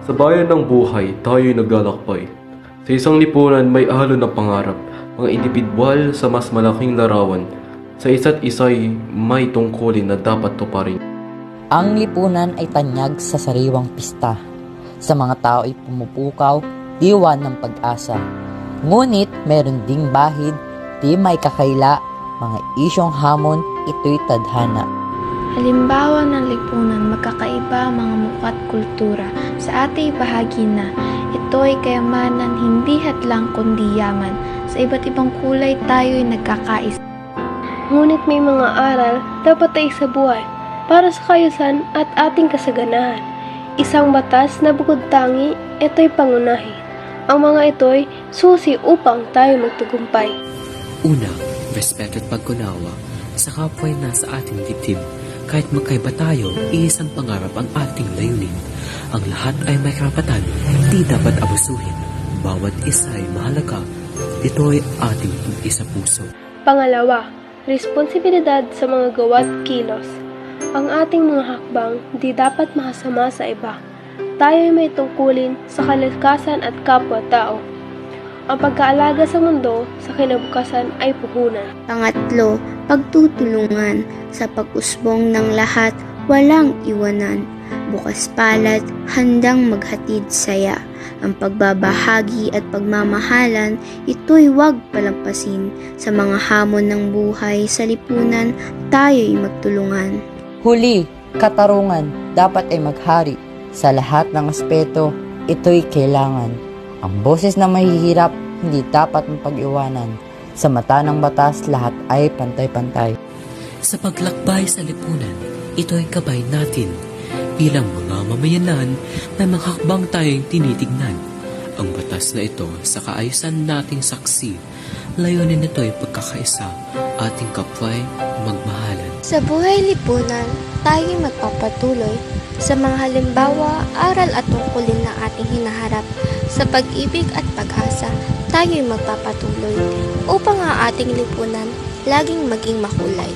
Sa bayan ng buhay, tayo'y naglalakbay. Sa isang lipunan may alon ng pangarap, mga indibidwal sa mas malaking larawan. Sa isa't isa'y may tungkulin na dapat tuparin. Ang lipunan ay tanyag sa sariwang pista. Sa mga tao ay pumupukaw, diwa ng pag-asa. Ngunit meron ding bahid, di may kakaila, mga isyong hamon, ito'y tadhana. Halimbawa ng lipunan, magkakaiba mga muka't kultura. Sa ating bahagi na, ito ay kayamanan, hindi hadlang kundi yaman. Sa iba't ibang kulay tayo'y nagkakaisa. Ngunit may mga aral dapat ay sa buhay para sa kayusan at ating kasaganahan. Isang batas na bukod tangi, ito'y pangunahin. Ang mga ito'y susi upang tayo magtagumpay. Una, respeto at pagkunawa sa kapwa na sa ating dibdib. Kahit magkaiba tayo, iisang pangarap ang ating layunin. Ang lahat ay may karapatan, hindi dapat abusuhin. Bawat isa ay mahalaga. Ito ay ating isa puso. Pangalawa, responsibilidad sa mga gawa't kilos. Ang ating mga hakbang di dapat makasama sa iba. Tayo ay may tungkulin sa kalikasan at kapwa-tao. Ang pagkaalaga sa mundo sa kinabukasan ay puhunan. Pangatlo, pagtutulungan sa pag-usbong ng lahat, walang iwanan. Bukas palad, handang maghatid saya. Ang pagbabahagi at pagmamahalan, ito'y huwag palampasin. Sa mga hamon ng buhay sa lipunan, tayo'y magtulungan. Huli, katarungan, dapat ay maghari. Sa lahat ng aspeto, ito'y kailangan. Ang boses na mahihirap, hindi dapat mapag-iwanan. Sa mata ng batas, lahat ay pantay-pantay. Sa paglakbay sa lipunan, ito ay gabay natin. Bilang mga mamayanan, may mga hakbang tayong tinitignan. Ang batas na ito sa kaayusan nating saksi. Layunin nito ay pagkakaisa, ating kapwa'y magmahalan. Sa buhay lipunan, tayo'y magpapatuloy sa mga halimbawa, aral at tungkulin na ating hinaharap. Sa pag-ibig at pag-asa, tayo'y magpapatuloy upang ang ating lipunan laging maging makulay.